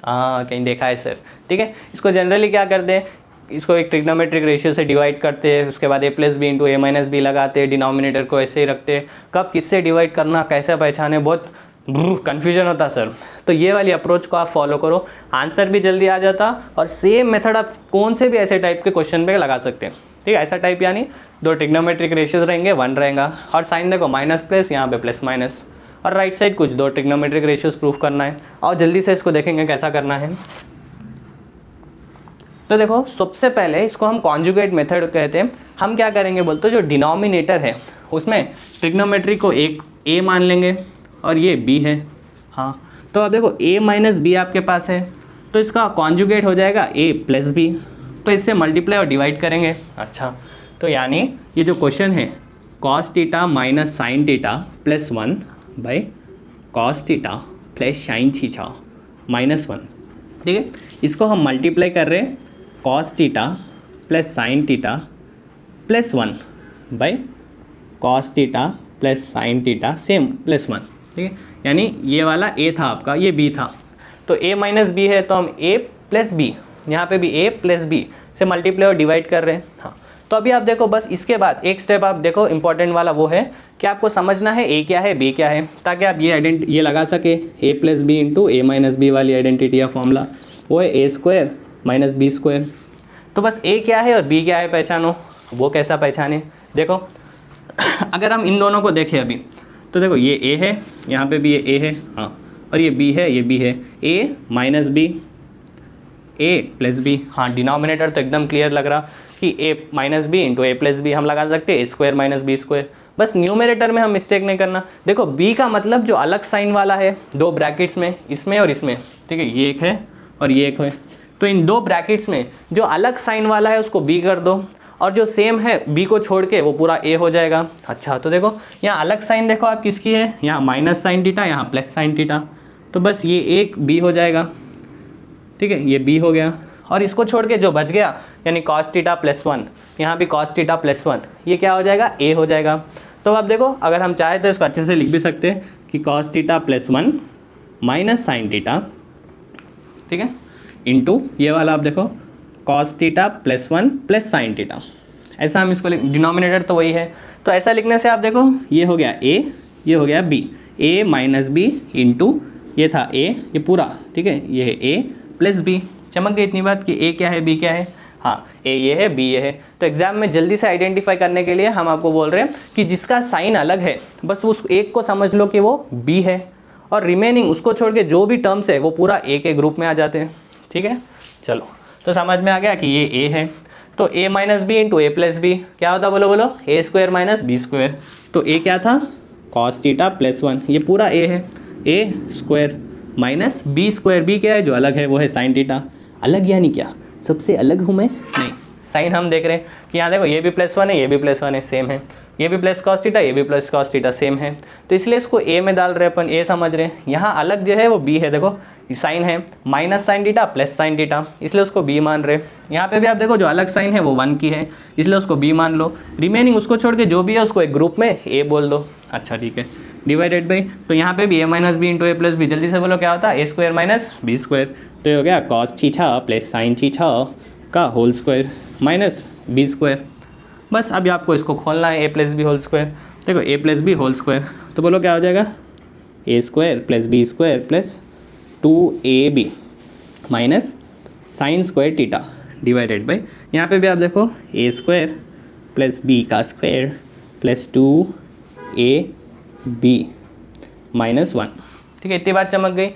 कहीं देखा है सर। ठीक है, इसको जनरली क्या करते हैं, इसको एक ट्रिग्नोमेट्रिक रेशियो से डिवाइड करते हैं, उसके बाद a plus B into a minus B लगाते हैं, डिनोमिनेटर को ऐसे ही रखते हैं। कब किससे डिवाइड करना, कैसे पहचाने, बहुत कन्फ्यूजन होता सर। तो ये वाली अप्रोच को आप फॉलो करो, आंसर भी जल्दी आ जाता और सेम मेथड आप कौन से भी ऐसे टाइप के क्वेश्चन पे लगा सकते हैं। ठीक है, ऐसा टाइप यानी दो ट्रिग्नोमेट्रिक रेशियोज रहेंगे, 1 रहेगा और साइन देखो माइनस प्लस, यहाँ पे प्लस माइनस, और राइट साइड कुछ दो ट्रिग्नोमेट्रिक रेशियोज प्रूफ करना है। और जल्दी से इसको देखेंगे कैसा करना है। तो देखो सबसे पहले इसको हम कॉन्जुगेट मेथड कहते हैं। हम क्या करेंगे बोलते जो डिनोमिनेटर है उसमें ट्रिग्नोमेट्री को एक a मान लेंगे और ये b है। हाँ, तो अब देखो a माइनस बी आपके पास है, तो इसका कॉन्जुगेट हो जाएगा a प्लस बी, तो इससे मल्टीप्लाई और डिवाइड करेंगे। अच्छा, तो यानी ये जो क्वेश्चन है cos theta minus sine theta plus 1 by cos theta plus sine theta minus 1। ठीक है, इसको हम मल्टीप्लाई कर रहे हैं cos theta plus sine theta plus 1 by cos theta plus sine theta same plus 1। ठीक है, यानी ये वाला a था आपका, ये b था, तो a माइनस बी है तो हम a प्लस बी, यहाँ पे भी a प्लस बी से मल्टीप्लाई और डिवाइड कर रहे हैं। हाँ, तो अभी आप देखो बस इसके बाद एक स्टेप आप देखो इंपॉर्टेंट वाला, वो है कि आपको समझना है a क्या है b क्या है, ताकि आप ये लगा सके a plus B into A minus B वाली आइडेंटिटी या फॉर्मूला, वो है a square minus B square. तो बस a क्या है और b क्या है पहचानो। वो कैसा पहचाने, देखो अगर हम इन दोनों को देखें अभी, तो देखो ये a है, यहाँ पे भी ये a है, हाँ, और ये b है, ये b है, a minus B, a plus B. हाँ, डिनोमिनेटर तो एकदम क्लियर लग रहा कि a minus B into A plus B हम लगा सकते हैं A square minus B square. बस न्यूमरेटर में हम मिस्टेक नहीं करना। देखो b का मतलब जो अलग साइन वाला है, दो ब्रैकेट्स में, इसमें और इसमें, ठीक है, ये एक है और ये एक है, तो इन दो ब्रैकेट्स में जो अलग साइन वाला है उसको b कर दो, और जो सेम है b को छोड़ के वो पूरा a हो जाएगा। अच्छा, तो देखो यहाँ अलग साइन देखो आप किसकी है, यहाँ माइनस साइन थीटा, यहाँ प्लस साइन थीटा, तो बस ये एक b हो जाएगा। ठीक है, ये b हो गया, और इसको छोड़ के जो बच गया यानी कॉस थीटा प्लस 1, यहाँ भी कॉस थीटा प्लस 1, ये क्या हो जाएगा, a हो जाएगा। तो अब देखो अगर हम चाहे तो इसको अच्छे से लिख भी सकते हैं कि cos theta plus 1 minus sine theta, ठीक है, इंटू ये वाला आप देखो cos theta plus 1 plus sine theta, ऐसा हम इसको डिनोमिनेटर तो वही है। तो ऐसा लिखने से आप देखो ये हो गया a, ये हो गया b, a minus B into ये था a, ये पूरा, ठीक है, ये है a प्लस b। चमक गई इतनी बात कि a क्या है b क्या है। हाँ, a ये है b ये है। तो एग्जाम में जल्दी से आइडेंटिफाई करने के लिए हम आपको बोल रहे हैं कि जिसका साइन अलग है बस उस एक को समझ लो कि वो b है, और रिमेनिंग उसको छोड़ के जो भी टर्म्स है वो पूरा a के ग्रुप में आ जाते हैं। ठीक है, चलो तो समझ में आ गया कि ये a है, तो a minus B into A plus B क्या होता, बोलो बोलो, a square minus B square. तो a क्या था, कॉस थीटा प्लस 1, ये पूरा a है, a square minus B square, b क्या है जो अलग है वो है साइन थीटा। अलग यानी क्या, सबसे अलग हूँ मैं, नहीं, साइन हम देख रहे हैं कि यहाँ देखो ये भी प्लस 1 है, ये भी प्लस 1 है, सेम है, ये भी प्लस कॉस थीटा, ये भी प्लस कॉस थीटा, सेम है, तो इसलिए इसको a में डाल रहे हैं अपन, a समझ रहे हैं। यहाँ अलग जो है वो b है, देखो साइन है minus sine theta plus sine theta, इसलिए उसको b मान रहे। यहाँ पे भी आप देखो जो अलग साइन है वो 1 की है, इसलिए उसको b मान लो, रिमेनिंग उसको छोड़ के जो भी है उसको एक ग्रुप में a बोल दो। अच्छा ठीक है, डिवाइडेड बाई, तो यहाँ पे भी a minus B into A plus b, जल्दी से बोलो क्या होता है, a square minus B square. तो ये हो गया cos theta plus sine theta का whole square minus B square. बस अभी आपको इसको खोलना है, a plus b whole square. देखो a plus b whole square, तो बोलो क्या हो जाएगा, a square plus b square plus 2ab minus sine square theta divided by, यहाँ पे भी आप देखो a स्क्वायर प्लस बी का स्क्वायर प्लस 2ab माइनस 1। ठीक है, इतनी बात चमक गई।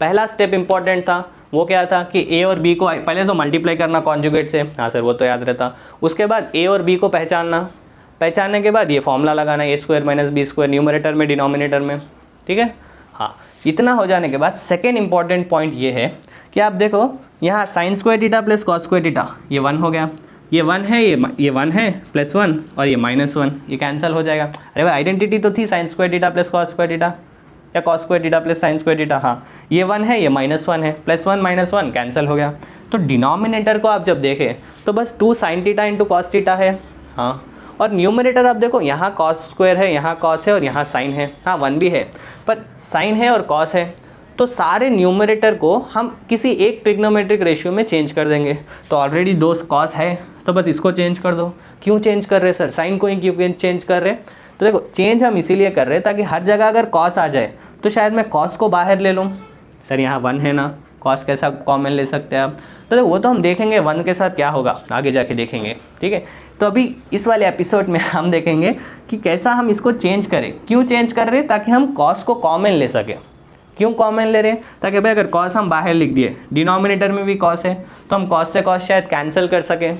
पहला स्टेप इंपॉर्टेंट था, वो क्या था कि a और b को पहले तो मल्टीप्लाई करना कॉन्जुगेट से, हाँ सर वो तो याद रहता। उसके बाद a और b को पहचानने के बाद ये फॉर्मूला लगाना, a square minus B square, numerator में डिनोमिनेटर में। ठीक है, हाँ, इतना हो जाने के बाद सेकेंड इंपॉर्टेंट पॉइंट ये है कि आप देखो यहाँ sign square theta plus cos square theta, ये 1 हो गया, ये 1 है, ये 1 है प्लस 1 और ये माइनस 1, ये कैंसिल हो जाएगा। अरे भाई आइडेंटिटी तो थी sine square theta plus cos square theta या cos square theta plus sine square theta. हाँ, ये 1 है, ये माइनस 1 है, प्लस 1 माइनस 1 कैंसिल हो गया। तो डिनोमिनेटर को आप जब देखें तो बस 2 sine theta into cos theta है। हाँ, और न्यूमरेटर आप देखो यहाँ कॉस स्क्वायर है, यहाँ कॉस है और यहाँ साइन है। हाँ, 1 भी है पर साइन है और कॉस है, तो सारे न्यूमरेटर को हम किसी एक ट्रिग्नोमेट्रिक रेशियो में चेंज कर देंगे। तो ऑलरेडी 2 कॉस है तो बस इसको चेंज कर दो। क्यों चेंज कर रहे सर, साइन को ही क्यों चेंज कर रहे, तो देखो चेंज हम इसीलिए कर रहे हैं ताकि हर जगह अगर कॉस आ जाए तो शायद मैं कॉस को बाहर ले लूँ। सर यहाँ 1 है ना, कॉस कैसा कॉमन ले सकते हैं आप, तो देखो वो तो हम देखेंगे 1 के साथ क्या होगा आगे जाके देखेंगे, ठीक है। तो अभी इस वाले एपिसोड में हम देखेंगे कि कैसा हम इसको चेंज करें। क्यों चेंज कर रहे हैं, ताकि हम कॉस को कॉमन ले सकें। क्यों कॉमन ले रहे हैं, ताकि भाई अगर कॉस हम बाहर लिख दिए, डिनोमिनेटर में भी कॉस है, तो हम कॉस से कॉस शायद कैंसिल कर सकें।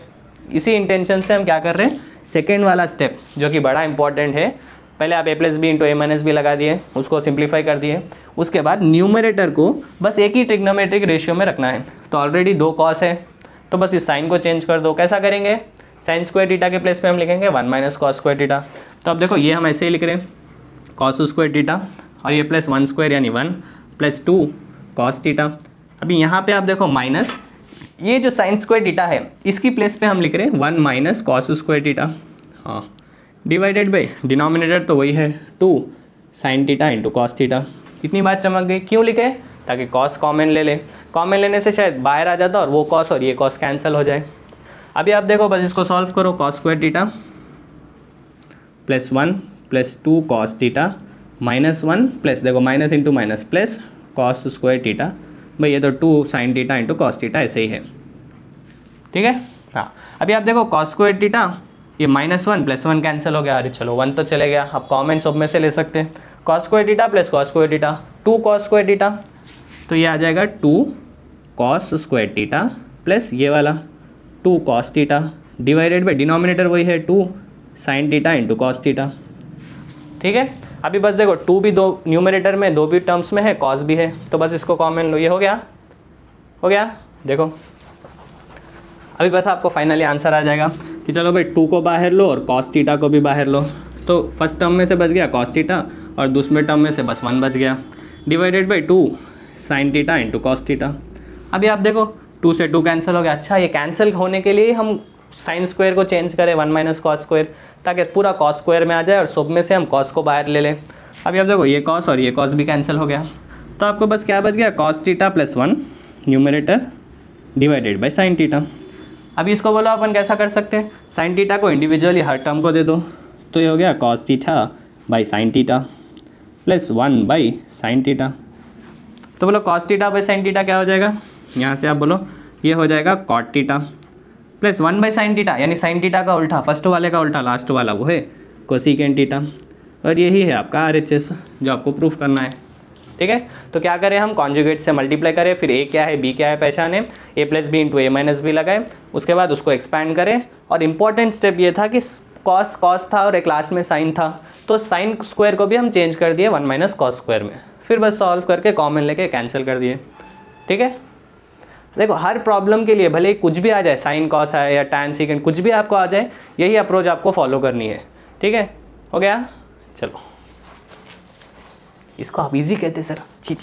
इसी इंटेंशन से हम क्या कर रहे हैं, सेकेंड वाला स्टेप जो कि बड़ा इंपॉर्टेंट है, पहले आप a plus B into A minus B लगा दिए, उसको सिंप्लीफाई कर दिए, उसके बाद न्यूमरेटर को बस एक ही ट्रिग्नोमेट्रिक रेशियो में रखना है। तो ऑलरेडी 2 कॉस है, तो बस इस साइन को चेंज कर दो। कैसा करेंगे, साइन स्क्वायर थीटा के प्लेस पे हम लिखेंगे 1 माइनस कॉस स्क्वायर थीटा। तो अब देखो ये हम ऐसे ही लिख रहे हैं कॉस स्क्वायर थीटा, और ये प्लस 1 स्क्वायर यानी 1 प्लस 2 कॉस थीटा। अभी यहाँ पे आप देखो माइनस, ये जो साइन स्क्वायर थीटा है इसकी प्लेस पे हम लिख रहे हैं 1 माइनस कॉस स्क्वायर थीटा, हाँ, डिवाइडेड बाई डिनोमिनेटर तो वही है 2 sine theta into cos theta. इतनी बात चमक गई। क्यों लिखे, ताकि कॉस कॉमन ले ले, कॉमन लेने से शायद बाहर आ जाता और वो कॉस और ये कॉस कैंसिल हो जाए। अभी आप देखो बस इसको सॉल्व करो, cos square theta plus 1 plus 2 cos theta minus 1 plus, देखो minus into minus plus cos square theta, भाई ये तो 2 sine theta into cos theta ऐसे ही है, ठीक है। हाँ, अभी आप देखो कॉस स्क्वायर थीटा, ये -1 प्लस 1 कैंसिल हो गया, अरे चलो 1 तो चले गया, अब कॉमन सब में से ले सकते हैं। Cos square theta plus cos square theta 2 cos square theta, तो ये आ जाएगा 2 कॉस स्क्वायर थीटा प्लस ये वाला 2 cos theta divided by denominator वही है 2 sine theta into cos theta, ठीक है। अभी बस देखो 2 भी दो न्यूमरेटर में, 2 भी टर्म्स में है, कॉस भी है, तो बस इसको कॉमन लो, ये हो गया देखो। अभी बस आपको फाइनली आंसर आ जाएगा कि चलो भाई 2 को बाहर लो और कॉस थीटा को भी बाहर लो, तो फर्स्ट टर्म में से बच गया कॉस थीटा और दूसरे टर्म में से बस 1 बच गया, divided by 2 sine theta into cos theta. अभी आप देखो 2 से 2 कैंसिल हो गया। अच्छा, ये कैंसिल होने के लिए हम साइन स्क्वायर को चेंज करें 1 माइनस कॉस स्क्वायर, ताकि पूरा कॉस स्क्वायर में आ जाए और सब में से हम कॉस को बाहर ले लें। अभी आप देखो ये कॉस और ये कॉस भी कैंसिल हो गया, तो आपको बस क्या बच गया, cos theta plus 1 numerator divided by sine theta. अभी इसको बोलो अपन कैसा कर सकते हैं, साइन थीटा को इंडिविजुअली हर टर्म को दे दो, तो ये हो गया cos theta by sine theta plus 1 by sine theta. तो बोलो cos theta by sine theta क्या हो जाएगा, यहाँ से आप बोलो ये हो जाएगा cot theta plus 1 by sine theta, यानी साइन थीटा का उल्टा, फर्स्ट वाले का उल्टा लास्ट वाला वो है कोसिकेंट थीटा, और यही है आपका RHS जो आपको प्रूफ करना है, ठीक है। तो क्या करें, हम कॉन्जुगेट से मल्टीप्लाई करें, फिर a क्या है b क्या है पहचाने, a plus B into A minus B लगाए, उसके बाद उसको एक्सपैंड करें। और इम्पॉर्टेंट स्टेप ये था कि कॉस था और एक लास्ट में साइन था, तो साइन स्क्वायर को भी हम चेंज कर दिए 1 माइनस कॉस स्क्वायर में, फिर बस सॉल्व करके कॉमन लेके कैंसिल कर दिए, ठीक है। देखो हर प्रॉब्लम के लिए भले ही कुछ भी आ जाए, साइन कॉस आए या टैन सीकेंट कुछ भी आपको आ जाए, यही अप्रोच आपको फॉलो करनी है, ठीक है। हो गया, चलो इसको आप इजी कहते सर, जी।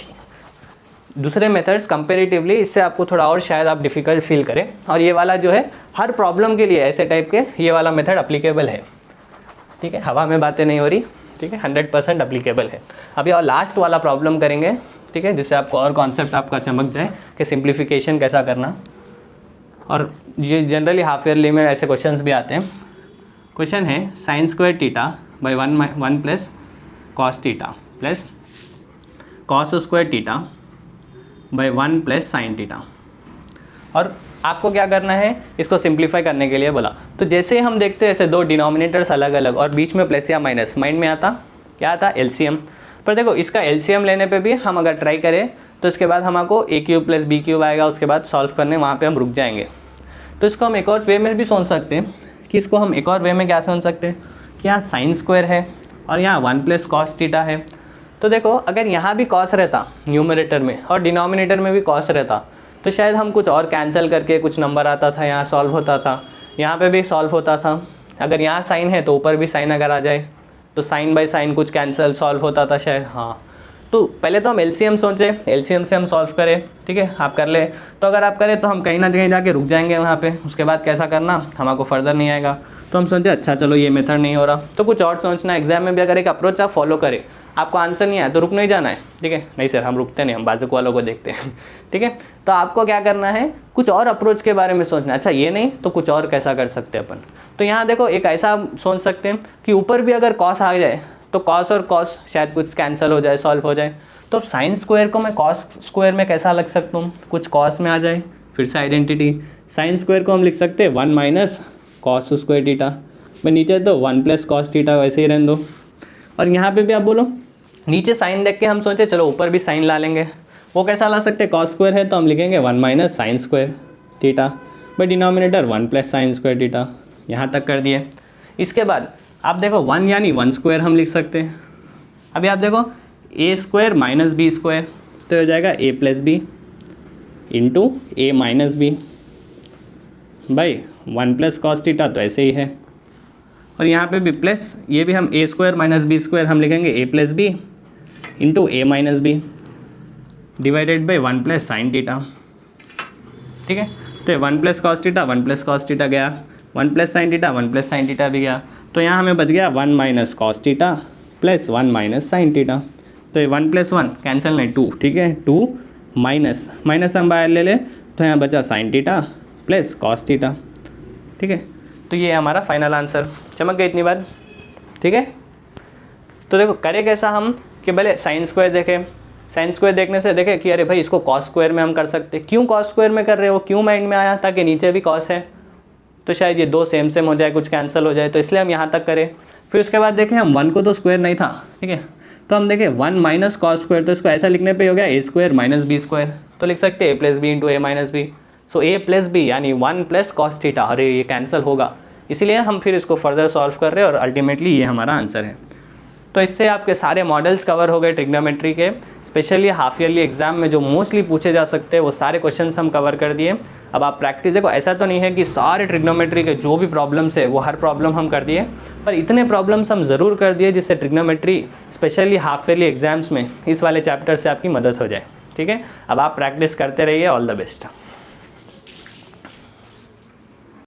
दूसरे मेथड्स कंपेरेटिवली इससे आपको थोड़ा और शायद आप डिफ़िकल्ट फील करें, और ये वाला जो है हर प्रॉब्लम के लिए ऐसे टाइप के ये वाला मेथड अप्लीकेबल है, ठीक है। हवा में बातें नहीं हो रही, ठीक है, 100% अप्लीकेबल है। अभी और लास्ट वाला प्रॉब्लम करेंगे, ठीक है, जिससे आपको और कॉन्सेप्ट आपका चमक जाए कि सिंप्लीफिकेशन कैसा करना। और ये जनरली हाफ ईयरली में ऐसे क्वेश्चंस भी आते हैं। क्वेश्चन है sign square theta by 1 plus cos theta plus cos square theta by 1 plus sine theta, और आपको क्या करना है, इसको सिंप्लीफाई करने के लिए बोला। तो जैसे हम देखते हैं ऐसे 2 डिनोमिनेटर्स अलग अलग और बीच में प्लस या माइनस, माइंड में आता क्या आता, LCM। पर देखो इसका LCM लेने पे भी हम अगर ट्राई करें तो इसके बाद हमको a³ प्लस b³ आएगा, उसके बाद सॉल्व करने वहाँ पे हम रुक जाएंगे। तो इसको हम एक और वे में भी सोच सकते हैं कि इसको हम एक और वे में क्या सोच सकते हैं कि यहाँ साइन स्क्वायर है और यहाँ 1 प्लस कॉस थीटा है। तो देखो अगर यहाँ भी कॉस रहता न्यूमरेटर में और डिनोमिनेटर में भी कॉस रहता, तो शायद हम कुछ और कैंसिल करके कुछ नंबर आता था, यहाँ सॉल्व होता था, यहाँ पे भी सॉल्व होता था। अगर यहाँ साइन है तो ऊपर भी साइन अगर आ जाए तो साइन बाई साइन कुछ कैंसिल सॉल्व होता था शायद, हाँ। तो पहले तो हम LCM सोचे, LCM से हम सॉल्व करें, ठीक है, आप कर ले। तो अगर आप करें तो हम कहीं ना कहीं जाके रुक जाएंगे वहाँ पे, उसके बाद कैसा करना हमको फर्दर नहीं आएगा। तो हम सोचते अच्छा चलो ये मेथड नहीं हो रहा तो कुछ और सोचना। एग्जाम में भी अगर एक अप्रोच आप फॉलो करें आपको आंसर नहीं आया तो रुक नहीं जाना है, ठीक है, नहीं सर हम रुकते नहीं, हम बाजुक वालों को देखते हैं, ठीक है। तो आपको क्या करना है, कुछ और अप्रोच के बारे में सोचना, अच्छा ये नहीं तो कुछ और कैसा कर सकते हैं अपन। तो यहाँ देखो एक ऐसा सोच सकते हैं कि ऊपर भी अगर कॉस आ जाए तो कॉस और कॉस शायद कुछ कैंसिल हो जाए, सॉल्व हो जाए। तो अब साइन स्क्वायर को मैं कॉस स्क्वायर में कैसा लग सकता हूँ, कुछ कॉस में आ जाए, फिर से आइडेंटिटी, साइन स्क्वायर को हम लिख सकते हैं 1 माइनस कॉस स्क्वायर थीटा, मैं नीचे तो 1 प्लस कॉस थीटा वैसे ही रहने दो। और यहाँ पे भी आप बोलो नीचे साइन देख के हम सोचे चलो ऊपर भी साइन ला लेंगे, वो कैसा ला सकते हैं, कॉस स्क्वायर है तो हम लिखेंगे 1 minus sine square theta, by denominator 1 plus sine square theta, यहाँ तक कर दिए। इसके बाद आप देखो 1 यानी 1 स्क्वायर हम लिख सकते हैं। अभी आप देखो a square minus B square तो हो जाएगा a plus B into A minus b by 1 plus cos theta तो ऐसे ही है। और यहाँ पे भी प्लस, ये भी हम a square minus B square हम लिखेंगे a plus B into A minus b divided by 1 plus sine theta, ठीक है। तो 1 plus cos theta 1 plus cos theta गया, 1 plus sine theta 1 plus sine theta भी गया, तो यहाँ हमें बच गया 1 minus cos theta plus 1 minus sine theta. तो ये 1 प्लस 1 कैंसिल नहीं 2, ठीक है, 2 माइनस माइनस हम बाहर ले ले तो यहाँ बचा sign theta plus cos theta, ठीक है। तो ये हमारा फाइनल आंसर, चमक गई इतनी बार, ठीक है। तो देखो करें कैसा हम कि पहले साइन स्क्वायर देखें, साइन स्क्वायर देखने से देखें कि अरे भाई इसको कॉस स्क्वायर में हम कर सकते, क्यों कॉस स्क्वायर में कर रहे हो, क्यों माइंड में आया, ताकि नीचे भी कॉस है तो शायद ये दो सेम सेम हो जाए, कुछ कैंसिल हो जाए, तो इसलिए हम यहाँ तक करें। फिर उसके बाद देखें हम 1 को तो स्क्वायर नहीं था, ठीक है, तो हम देखें 1 माइनस कॉस स्क्वायर, तो इसको ऐसा लिखने पे हो गया ए स्क्वायर माइनस बी स्क्वायर, तो लिख सकते हैं ए प्लस बी इंटू ए माइनस बी। सो ए प्लस बी यानी 1 प्लस कॉस थीटा, अरे ये कैंसिल होगा, इसीलिए हम फिर इसको फर्दर सॉल्व कर रहे हैं और अल्टीमेटली ये हमारा आंसर है। तो इससे आपके सारे मॉडल्स कवर हो गए ट्रिग्नोमेट्री के, स्पेशली हाफ ईयरली एग्जाम में जो मोस्टली पूछे जा सकते हैं वो सारे क्वेश्चंस हम कवर कर दिए। अब आप प्रैक्टिस देखो, ऐसा तो नहीं है कि सारे ट्रिग्नोमेट्री के जो भी प्रॉब्लम्स है वो हर प्रॉब्लम हम कर दिए, पर इतने प्रॉब्लम्स हम ज़रूर कर दिए जिससे trigonometry specially half yearly exams में इस वाले चैप्टर से आपकी मदद हो जाए, ठीक है। अब आप प्रैक्टिस करते रहिए, ऑल द बेस्ट।